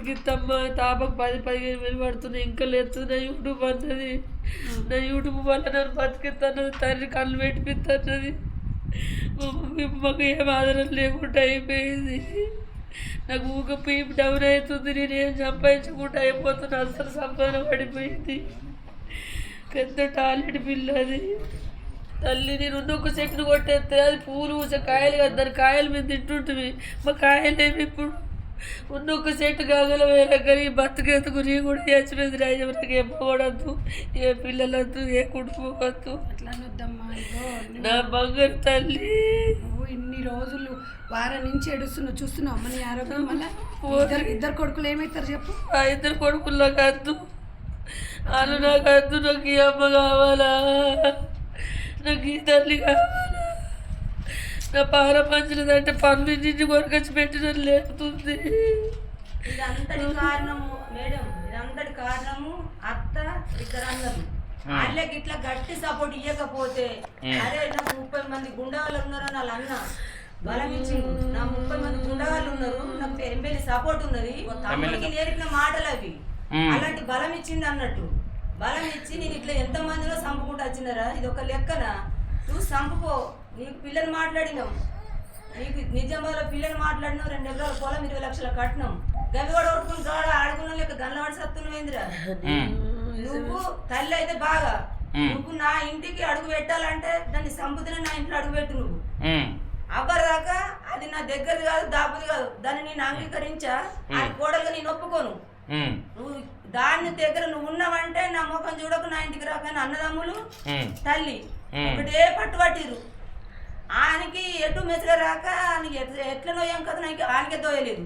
బతికిత్తమ్మా తాపకు 10-15 వేలు పడుతున్నాయి ఇంకా లేదు నా యూట్యూబ్ అన్నది నా యూట్యూబ్ వల్ల నన్ను బతికిత్తన్నది తండ్రి కళ్ళు పెట్టిపిత్తన్నది మాకు ఏం ఆదరణ లేకుండా అయిపోయింది నాకు ఊక పీపు డౌన్ అవుతుంది నేనేం సంపాదించకుండా అయిపోతున్నా అసలు సంపాదన పడిపోయింది పెద్ద టాలెంట్ పిల్ల అది తల్లి నేను ఉన్నొక్క చెట్టును కొట్టేస్తే అది పూలు కాయలు కదా దాని కాయలు మీద తింటుంటుంది మా కాయలేమి ఇప్పుడు ఉన్నొక్క చెట్టు గగల వేరే కానీ బతుకెందుకు నీ కూడా చచ్చిపోయింది రాజమరికి ఏ పోవడద్దు ఏ పిల్లలద్దు ఏ కుటుంబం వద్దు నా బంగారు తల్లి ఇన్ని రోజులు వారం నుంచి ఏడుస్తున్నావు చూస్తున్నావు అమ్మ నీ ఆరోగ్యం వల్ల ఇద్దరు కొడుకులు ఏమవుతారు చెప్పు ఆ ఇద్దరు కొడుకులు నాకు వద్దు వాళ్ళు నాకు వద్దు నాకు ఈ అమ్మ కావాలా నాకు ఈ తల్లి కావాలా నా పార పంచలేదంటే పనులు నిండి కొరకొచ్చి పెట్టిన లేపుతుంది ఇదంతటి కారణము మేడం ఇదంతటి కారణము అత్త ఇద్దరు వాళ్ళకి ఇట్లా గట్టి సపోర్ట్ ఇవ్వకపోతే అరే నాకు 30 మంది గుండాలు ఉన్నారు వాళ్ళ అన్న బలం ఇచ్చిండు నా 30 మంది గుండాలు ఉన్నారు నాకు ఎంపీలు సపోర్ట్ ఉన్నది తమ్ముడికి నేర్పిన మాటలు అవి అలాంటి బలం ఇచ్చింది అన్నట్టు బలం ఇచ్చి నేను ఇట్లా ఎంత మందిలో చంపుకుంటూ వచ్చినారా ఇది ఒక లెక్కన నువ్వు చంపుకో నీకు పిల్లలు మాట్లాడినావు నీకు నిజంగా పిల్లలు మాట్లాడినావు 2 ఎకరాల పొలం 20 లక్షల కట్టినాం గవి కూడా కొట్టుకుని కాడ ఆడుకున్న లెక్క గల్లవాడి సత్తున్నవేంద్రా నువ్వు తల్లి అయితే బాగా నువ్వు నా ఇంటికి అడుగు పెట్టాలంటే దాన్ని సంపుతున్న నా ఇంట్లో అడుగు పెట్టు నువ్వు అవ్వదాకా అది నా దగ్గరది కాదు దాపుది కాదు దాన్ని నేను అంగీకరించా అది కోడలుగా నేను ఒప్పుకోను నువ్వు దాని దగ్గర నువ్వు ఉన్నావంటే నా ముఖం చూడకు నా ఇంటికి రాకని అన్నదమ్ములు తల్లి ఒకటే పట్టుబట్టిరు ఆయనకి ఎటు మెసలు రాక ఆయనకి ఎట్లా నోయం కదా నాకు ఆయనకే దోయలేదు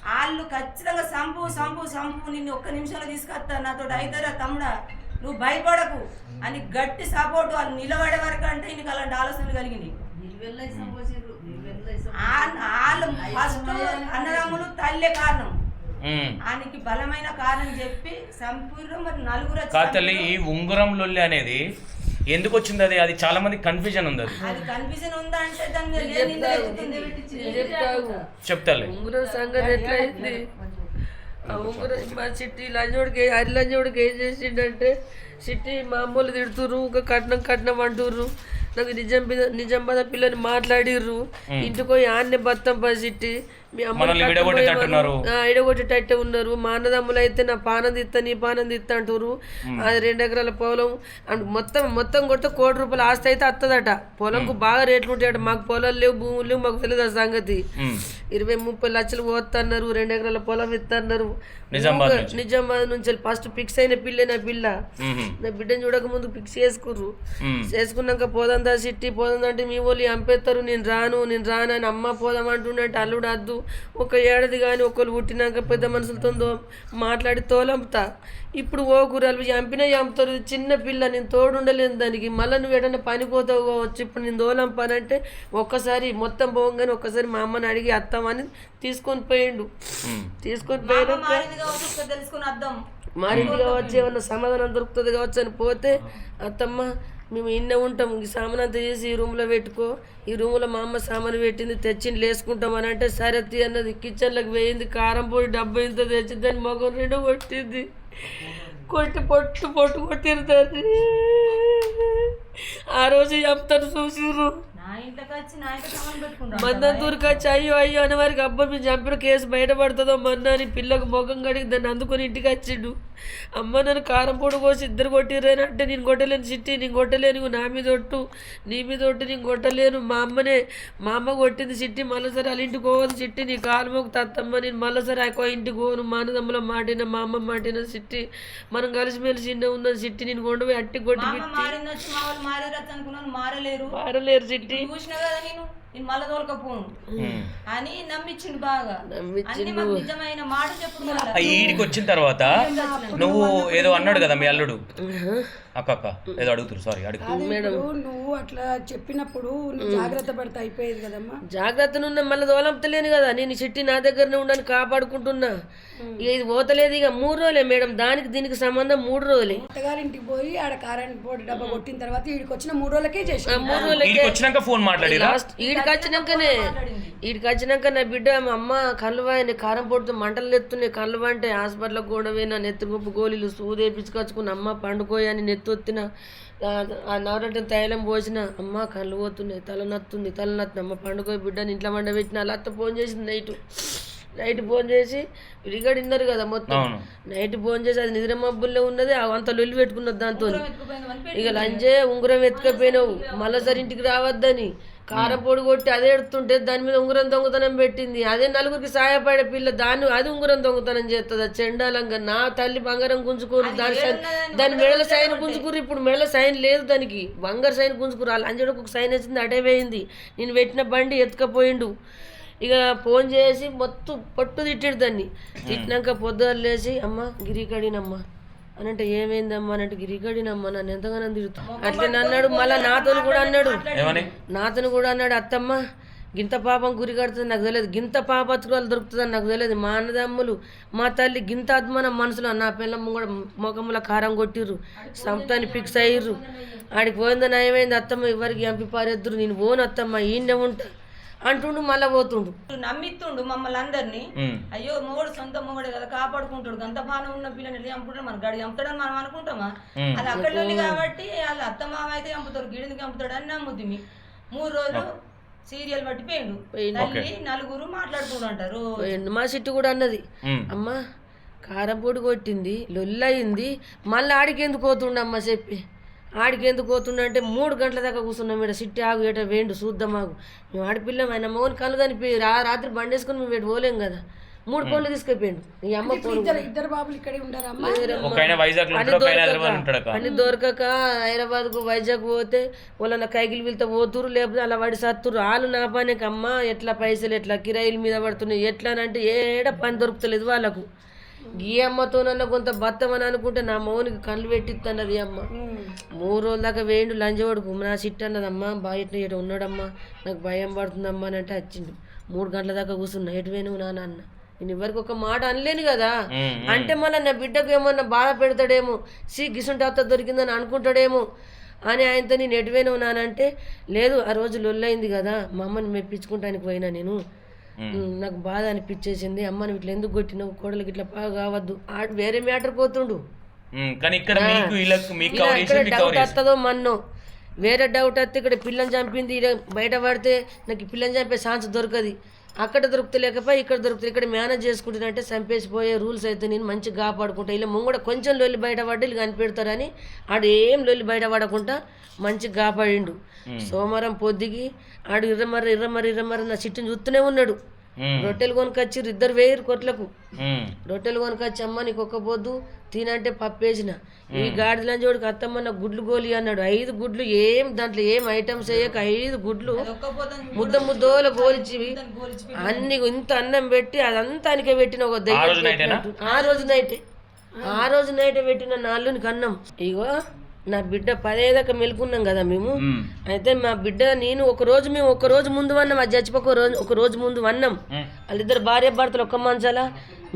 వాళ్ళు ఖచ్చితంగా సంపు నిన్ను ఒక్క నిమిషంలో తీసుకొస్తా నాతో అవుతారా తమ్ముడా నువ్వు భయపడకు అని గట్టి సపోర్ట్ వాళ్ళు నిలబడే వరకు అంటే నీకు అలాంటి ఆలోచనలు కలిగింది వాళ్ళు ఫస్ట్ అన్నదమ్ములు తల్లే కారణం ఆయనకి బలమైన కారణం చెప్పి సంపూర్ణ మరి నలుగురు ఈ ఉంగరం లొల్లి అనేది ఎందుకు వచ్చింది అది చాలా మంది కన్ఫ్యూజన్ ఉంది అది కన్ఫ్యూజన్ ఉందా అంటే దాని చెప్తాలే ఉంగరం సంగతి ఎట్లయింది ఆ ఉంగరం మా చిట్టి లంజోడికి హరి లంజోడికి ఏం చేసిండంటే చిట్టి మా అమ్మలు తిడుతుర్రు ఒక కట్నం అంటుర్రు నాకు నిజామాబాద్ పిల్లని మాట్లాడిర్రు ఇంటికి పోయి ఆన్నే బత్తం చిట్టి మీ అమ్మ ఇడగొట్టేటట్టే ఉన్నారు మా అన్నదమ్ములు అయితే నా పానం తిత్తా నీ పానం తిత్తా అంటారు అది 2 ఎకరాల పొలం అండ్ మొత్తం కొడితే ₹1 కోటి ఆస్తి అయితే వస్తుందట పొలంకు బాగా రేట్లు ఉంటాయట మాకు పొలాలు లేవు భూములు లేవు మాకు తెలియదు ఆ సంగతి 20-30 లక్షలు పోతున్నారు 2 ఎకరాల పొలం ఇస్తున్నారు నిజామాబాద్ నుంచి ఫస్ట్ ఫిక్స్ అయిన పిల్లే నా పిల్ల నా బిడ్డను చూడక ముందు ఫిక్స్ చేసుకున్నాక పోదందా సిట్టి పోదందంటే మీ వాళ్ళు చంపేస్తారు నేను రాను అని అమ్మ పోదాం అంటుండే అల్లుడు అద్దు ఒక ఏడాది కానీ ఒకళ్ళు పుట్టినాక పెద్ద మనుషులతో మాట్లాడి తోలంపుతా ఇప్పుడు ఓ కూరలు చంపుతారు చిన్న పిల్ల నేను తోడుండలేను దానికి మళ్ళీ నువ్వు ఏదైనా పని పోతావు కావచ్చు ఇప్పుడు నేను తోలంపానంటే ఒక్కసారి మొత్తం పోగానే ఒక్కసారి మా అమ్మని అడిగి అత్తామని తీసుకొని పోయిండు మారింది కావచ్చు ఏమన్నా సమాధానం దొరుకుతుంది కావచ్చు అని పోతే అత్తమ్మ మేము ఇన్నే ఉంటాం ఈ సామాన్ అంతా చేసి ఈ రూమ్లో పెట్టుకో ఈ రూమ్లో మా అమ్మ సామాను పెట్టింది తెచ్చింది లేసుకుంటాం అని అంటే సరే అన్నది కిచెన్లోకి వేయింది కారం పొడి డబ్బా ఇంత తెచ్చి దాన్ని మొగం 2 కొట్టింది కొట్టి పొట్టు కొట్టిరుతారు ఆ రోజు చెప్తాను చూసిర్రు మందంతూరుకి వచ్చి అయ్యో అనే వారికి అబ్బా మేము చంపిన కేసు బయటపడుతుందో మొన్న అని పిల్లకు మొఖం కడిగి దాన్ని అందుకొని ఇంటికి వచ్చిండు అమ్మ నన్ను కారం పొడి కోసి 2 కొట్టిర్రేని అంటే నేను కొట్టలేను చిట్టి నేను కొట్టలేను నా మీద ఒట్టు నీ మీద ఒట్టు నేను కొట్టలేను మా అమ్మ కొట్టింది చిట్టి మళ్ళీసారి వాళ్ళ ఇంటికి పోవద్దు చిట్టి నీ కాలు మొక్కు తత్తమ్మ నేను మళ్ళీసారి ఎక్కువ ఇంటికి పోను మా అన్నదమ్ముల మాటిన మా అమ్మ మాటిన చిట్టి మనం కలిసిమెలిసి చిన్న ఉన్న చిట్టి నేను కొండపోయి అట్టి కొట్టి మారలేరు చిట్టి నేను మళ్ళా తోలకపోను అని నమ్మించిండు బాగా నిజమైన మాట చెప్పుడు ఈడికి వచ్చిన తర్వాత నువ్వు ఏదో అన్నాడు కదా మీ అల్లుడు అక్క ఏదో అడుగుతారు, సారీ అడుగు. కాదు, ఇప్పుడు నువ్వు అట్లా చెప్పినప్పుడు నువ్వు జాగ్రత్త పడితే అయిపోయేది కదమ్మా. జాగ్రత్తనున్నా మళ్ళీ దోలంపతలేను కదా, నేను చిట్టి నా దగ్గరనే ఉండని కాపాడుకుంటున్నా. ఇక ఇది పోతలేదు, ఇక 3 రోజులే మేడం, దానికి దీనికి సంబంధం 3 రోజులే. అత్తగారింటికి పోయి ఆడ కరెంట్ బోర్డు డబ్బా కొట్టిన తర్వాత ఈడికి వచ్చిన 3 రోజులకే చేసి 3 రోజులకే ఈడికి వచ్చినాక ఫోన్ మాట్లాడిరా? ఈడికి వచ్చినాక నా బిడ్డ మా అమ్మ కళ్ళు వాయిని కారం పొడితో మంటలు ఎత్తున్నాయి, కళ్ళు అంటే హాస్పిటల్కి కూడా పోయినా, నెత్తిగుప్పు గోళీలు సూదేపించుకొచ్చుకున్న అమ్మ పండుకోయని నెత్తొత్తిన, ఆ నవరటం తైలం పోసిన, అమ్మ కళ్ళు పోతున్నాయి, తలనత్తుంది అమ్మ పండుకోయి బిడ్డని ఇంట్లో మండ పెట్టిన. అలా అత్త ఫోన్ చేసింది నైట్ ఫోన్ చేసి విడిగడి విన్నారు కదా మొత్తం. నైట్ ఫోన్ చేసి అది నిద్ర మబ్బుల్లో ఉన్నది, అంత లొల్లి పెట్టుకున్నది దాంతో. ఇక లంజే ఉంగరం ఎత్తుకపోయినావు, మళ్ళీ సరి ఇంటికి రావద్దని కారం పొడి కొట్టి అదే ఎడుతుంటే దాని మీద ఉంగరం దొంగతనం పెట్టింది. అదే నలుగురికి సహాయపడే పిల్ల, దాన్ని అది ఉంగరం దొంగతనం చేస్తుంది. చెండాలంగా నా తల్లి బంగారం గుంజుకోరు, దాని మెడల సైన్ గుంజుకురు. ఇప్పుడు మెడల సైన్ లేదు దానికి, బంగారు సైన్ గుంజుకురు. లంజడికి ఒక సైన్ వచ్చింది, అటే పోయింది. నేను పెట్టిన బండి ఎత్తుకపోయిండు. ఇక ఫోన్ చేసి మొత్తం పట్టు తిట్టాడు దాన్ని. తిట్టినాక పొద్దున్న లేచి, అమ్మ గిరికడినమ్మ అని అంటే, ఏమైందమ్మా అని అంటే, గిరికడినమ్మ నన్ను ఎంతగానో తిడుతా అట్లా అన్నాడు. మళ్ళీ నాతోని కూడా అన్నాడు, అత్తమ్మ గింత పాపం గురి కడుతుంది నాకు తెలియదు, గింత పాపత్తులు దొరుకుతుందని నాకు తెలియదు. మా అన్నదమ్ములు మా తల్లి గింత అద్మానం మనసులో, నా పిల్లమ్మ కూడా ముఖంలో కారం కొట్టిర్రు, సంతాన్ని ఫిక్స్ అయ్యిర్రు. ఆడికి పోయిందని ఏమైంది అత్తమ్మ, ఎవరికి ఎంపి పారేద్దరు, నేను పోను అత్తమ్మ ఈయనే ఉంటా అంటుండు. మళ్ళా పోతుండు, నమ్మిస్తుండు మమ్మల్ని అందరినీ. అయ్యో మొగడు సొంత మొగడే కదా కాపాడుకుంటాడు, గంత బాగా ఉన్న పిల్లని చంపుతాడు, మన గడి చంపుతాడని మనం అనుకుంటామా? అది అక్కడ కాబట్టి వాళ్ళ అత్త మామ అయితే చంపుతారు, గిడిని చంపుతాడు అని నమ్ముద్ది. 3 రోజులు సీరియల్ బట్టి పోయిండు. తల్లి నలుగురు మాట్లాడుకుంటుంటారు. మా సిట్టు కూడా అన్నది, అమ్మ కారం పొడి కొట్టింది, లొల్లయింది, మళ్ళీ ఆడికి ఎందుకు పోతుండమ్మ చెప్పి. ఆడికి ఎందుకు పోతుండే 3 గంటల దాకా కూర్చున్నాం ఇక్కడ. సిట్టి ఆగు ఏట వేండు చూద్దాం ఆగు, మేము ఆడపిల్లం, ఆయన మోని కళ్ళు కనిపి రాత్రి బండి వేసుకుని మేము ఇటు పోలేం కదా. 3 ఫోన్లు తీసుకుపోయిండు. ఈ అమ్మ ఇద్దరు బాబులు ఇక్కడే ఉంటారు. అన్ని దొరకక హైదరాబాద్ కు వైజాగ్ పోతే వాళ్ళ కైకిలు వీళ్ళతో పోతురు, లేకపోతే అలా వాడి సత్తురు. వాళ్ళు నా పనికి అమ్మ ఎట్లా పైసలు ఎట్లా కిరాయిల మీద పడుతున్నాయి, ఎట్లా అంటే ఏడ పని దొరుకుతలేదు వాళ్ళకు. ఈ అమ్మతోనన్నా కొంత బత్తమని అనుకుంటే నా మౌనికి కళ్ళు పెట్టిస్తున్నది అమ్మ. 3 రోజుల దాకా వేయండు లంజవాడుకు. నా సిట్ అన్నదమ్మా, బాగా ఎట్లా ఉన్నాడమ్మా, నాకు భయం పడుతుందమ్మా అని అంటే వచ్చిండు. 3 గంటల దాకా కూర్చున్నా, ఎటు వేణువు నాన్న అన్న. నేను ఎవరికి ఒక మాట అనలేను కదా. అంటే మళ్ళీ నా బిడ్డకు ఏమన్నా బాధ పెడతాడేమో, గిసుంటి అత్త దొరికిందని అనుకుంటాడేమో అని ఆయనతో నేను ఎటు వేణువు నానంటే, లేదు ఆ రోజు లొల్లయింది కదా, మా అమ్మని మెప్పించుకుంటానికి పోయినా నేను, నాకు బాధ అనిపించేసింది, అమ్మని ఇట్లా ఎందుకు కొట్టినావు, కోడలికి ఇట్లా బాగా కావద్దు, వేరే మ్యాటర్ పోతుండు. డౌట్ వస్తుందో మన్నో, వేరే డౌట్ వస్తే ఇక్కడ పిల్లని చంపింది, బయట పడితే నాకు పిల్లని చంపే ఛాన్స్ దొరకదు. అక్కడ దొరుకుతలేకపోయి ఇక్కడ దొరుకుతుంది, ఇక్కడ మేనేజ్ చేసుకుంటున్నట్టే చంపేసిపోయే రూల్స్ అయితే నేను మంచిగా కాపాడుకుంటా. ఇలా ముంగడ కొంచెం లొల్లి బయటపడ్డా వీళ్ళు కనిపెడతారని ఆడు ఏం లొల్లి బయటపడకుండా మంచిగా కాపాడిండు. సోమవారం పొద్దుకి ఆడు ఇర్రమర్రి నా చిట్టుని చూస్తూనే ఉన్నాడు. రొట్టెలు కొనుకొచ్చిర్రు, 2 వేయరు కొట్లకు. రొట్టెలు కొనుకొచ్చి, అమ్మ నీకు ఒక్క పొద్దు తినంటే పప్పేసిన. ఈ గాడిదలని చూడక అత్తమ్మ నా గుడ్లు గోలి అన్నాడు. 5 గుడ్లు ఏం దాంట్లో ఏం ఐటమ్స్ వేయక 5 గుడ్లు ముద్దోల గోలిచి అన్ని ఇంత అన్నం పెట్టి అదంతా అనికే పెట్టిన ఒక దయ్యం. ఆ రోజు నైటే పెట్టిన 4కి అన్నం. ఇగో నా బిడ్డ 10 దాకా మెలుకున్నాం కదా మేము. అయితే మా బిడ్డ నేను ఒక రోజు ముందు వన్నాం, అది చచ్చిపోక ఒక రోజు ముందు వన్నాం. వాళ్ళిద్దరు భార్య భర్తలు ఒక్క మంచాల,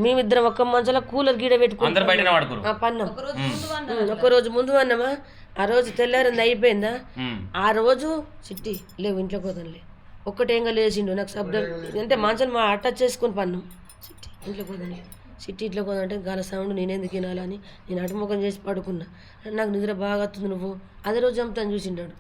మేమిద్దరం ఒక్క మంచాల కూలర్ గీడ పెట్టుకున్నాం పన్నాం. ఒక రోజు ముందు వన్నామా, ఆ రోజు తెల్లారింది అయిపోయిందా. ఆ రోజు చిట్టి లేవు ఇంట్లో కోదంలే, ఒక్కటేంగా లేచిండు. నాకు శబ్దం అంటే మంచాలు మా అటాచ్ చేసుకుని పన్నాం. చిట్టి ఇంట్లో కోదంలే, సిట్టి ఇట్లా పోదంటే గాల సౌండ్ నేనెందుకు వినాలని నేను అటుముఖం చేసి పడుకున్నా. నాకు నిద్ర బాగా వస్తుంది, నువ్వు అదే రోజు చంపుతాను చూసిండాడు.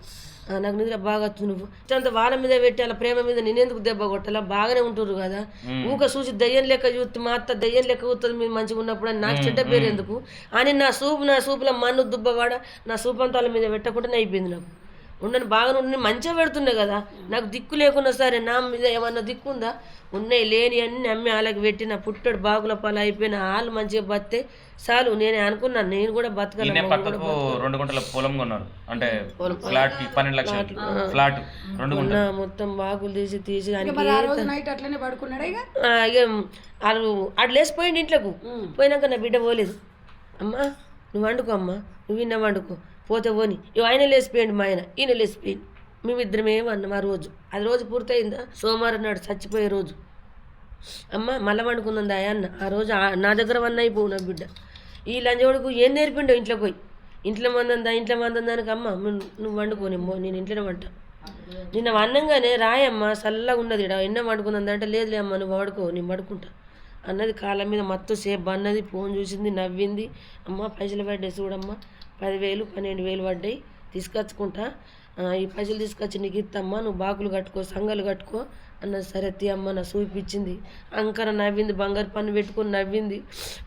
నాకు నిద్ర బాగా వస్తుంది, నువ్వు అంత వాళ్ళ మీద పెట్టి అలా ప్రేమ మీద నేనెందుకు దెబ్బ కొట్టాలా, బాగానే ఉంటుర్రు కదా. ఊక చూసి దయ్యం లెక్క చూస్తే మా అత్త దయ్యం లెక్క చూస్తుంది మీరు మంచిగా ఉన్నప్పుడు అని నాకు చెడ్డ పేరు ఎందుకు అని నా సూపులో మన్ను దుబ్బవాడ నా సూపు అంతా వాళ్ళ మీద పెట్టకుండా అయిపోయింది. నాకు ఉండని బాగా ఉండి మంచిగా పెడుతుండే కదా, నాకు దిక్కు లేకున్నా సరే నా మీద ఏమన్నా దిక్కు ఉందా, ఉన్నాయి లేని అన్ని అమ్మి వాళ్ళకి పెట్టిన పుట్టడు బాగుల పాలు అయిపోయిన వాళ్ళు మంచిగా బతితే చాలు. నేనే అనుకున్నాను నేను కూడా బతకాలి. 2 గుంటల పొలం కొన్నారు అంటే ఫ్లాట్ 12 లక్షలు ఫ్లాట్ 2 గుంటలు మొత్తం బాగులు తీసి ఇక వాళ్ళు అటు లేసిపోయింది ఇంట్లోకి. పోయినాక నా బిడ్డ పోలేదు. అమ్మా నువ్వు వండుకో, అమ్మ నువ్వు విన్నా వండుకో, పోతే పోని ఆయన లేచిపోయింది మా ఆయన ఈయన లేచిపోయింది మేమిద్దరం ఏమన్నాం ఆ రోజు అది రోజు పూర్తయిందా సోమవారం నాడు చచ్చిపోయే రోజు అమ్మ మళ్ళీ వండుకుందా అన్న ఆ రోజు నా దగ్గర వన్ అయిపోవు నా బిడ్డ ఈ లంజోడుకు ఏం నేర్పిండో ఇంట్లోకి పోయి ఇంట్లో మందానికి అమ్మ నువ్వు వండుకోనిమ్మో నేను ఇంట్లోనే వంట నిన్న వన్నంగానే రాయమ్మ చల్లగా ఉన్నది ఇడ ఎన్న వండుకుందా అంటే లేదులే అమ్మ నువ్వు వాడుకో నేను పడుకుంటా అన్నది కాళ్ళ మీద మొత్తం సేపు అన్నది ఫోన్ చూసింది నవ్వింది అమ్మ పైసలు పడ్డాయి చూడమ్మ 10,000 12,000 పడ్డాయి తీసుకొచ్చుకుంటా ఈ పైసలు తీసుకొచ్చి నీకు ఇత్తమ్మా నువ్వు బాకులు కట్టుకో సంఘాలు కట్టుకో అన్నది సరే అమ్మ నా చూపించింది అంకర నవ్వింది బంగారు పన్ను పెట్టుకొని నవ్వింది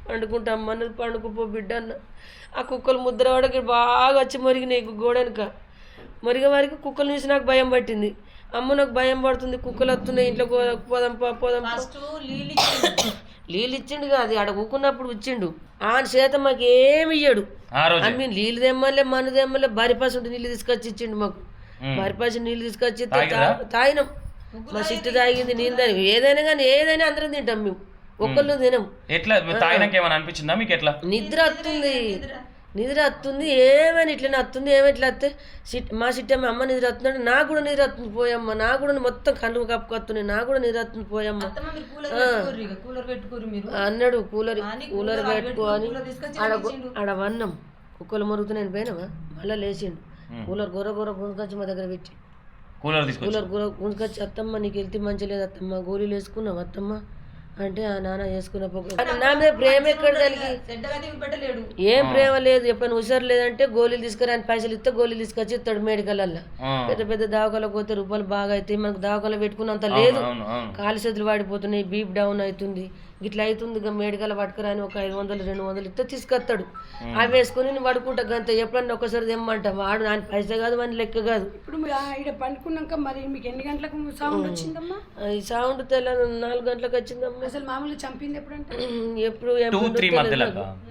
పండుకుంటా అమ్మ అన్నది పండుకోపో బిడ్డ అన్న ఆ కుక్కలు ముద్ర వాడకి బాగా వచ్చి మొరిగినాయి గోడెనక మొరిగే కుక్కలు చూసి నాకు భయం పట్టింది అమ్మ నాకు భయం పడుతుంది కుక్కలు వస్తున్నాయి ఇంట్లో పోదాంపా నీళ్ళు ఇచ్చిండు కాదు ఆడ కూకున్నప్పుడు ఇచ్చిండు ఆ చేత మాకు ఏమి ఇయ్యాడు అమ్మి నీళ్ళు తెమ్మలే మను తెమ్మలే బరిపాసి ఉంటే నీళ్ళు తీసుకొచ్చి ఇచ్చిండు మాకు బరిపాసి నీళ్ళు తీసుకొచ్చి తాగినాం మా సిట్టు తాగింది నేను తాగి ఏదైనా అందరం తింటాం మేము ఒక్కళ్ళు తినం ఎట్లా తాగినాక ఏమైనా అనిపించిందా మీకు ఎట్లా నిద్ర వస్తుంది ఏమైనా ఇట్లనే వస్తుంది ఏమైనా ఇట్లా వస్తే మా సిట్టమ్మ అమ్మ నిద్ర వస్తుందంటే నాకు కూడా నిద్ర వస్తుంది పోయమ్మ నాకు కూడా మొత్తం కళ్ళు కప్పుకొస్తున్నాయి నాకు కూడా నిద్ర వస్తుంది పోయమ్మ అన్నాడు కూలర్ పెట్టుకో అని ఆడ వన్నం కుక్కలు మొరుగుతున్నాయని పోయినావా మళ్ళీ లేచిండు కూలర్ గొర్ర గుంజుకొచ్చి మా దగ్గర పెట్టి కూలర్ గుంజుకొచ్చి అత్తమ్మ నీకు వెళ్తే మంచి లేదు అత్తమ్మ గోళీలు వేసుకున్నావు అత్తమ్మ అంటే ఆ నాన్న వేసుకున్న నా మీద ప్రేమ ఎక్కడ కలిగి ఏం ప్రేమ లేదు ఎప్పుడైనా హుషారు లేదంటే గోళీలు తీసుకురా అని పైసలు ఇస్తే గోళీలు తీసుకొచ్చి ఇస్తాడు మెడికల్లో పెద్ద దవాఖాలకు పోతే రూపాయలు బాగా అవుతాయి మనకు దవాఖాలో పెట్టుకున్నంత లేదు కాలు చేతులు వాడిపోతున్నాయి బీప్ డౌన్ అవుతుంది ఇట్లా అవుతుంది ఇక మెడికల్ పట్టుకురా అని ఒక 500 200 ఇస్తే తీసుకొస్తాడు అవి వేసుకుని నేను పడుకుంటా గంత ఎప్పుడన్నా ఒకసారి తెమ్మంటా వాడు దాని పైసా కాదు వాని లెక్క కాదు ఇప్పుడు ఇక్కడ పండుకున్నాక మరి మీకు ఎన్ని గంటలకు సౌండ్ వచ్చిందమ్మా ఈ సౌండ్ తెల్ల 4 గంటలకు వచ్చిందమ్మా అసలు మామూలుగా చంపింది ఎప్పుడంటే ఎప్పుడు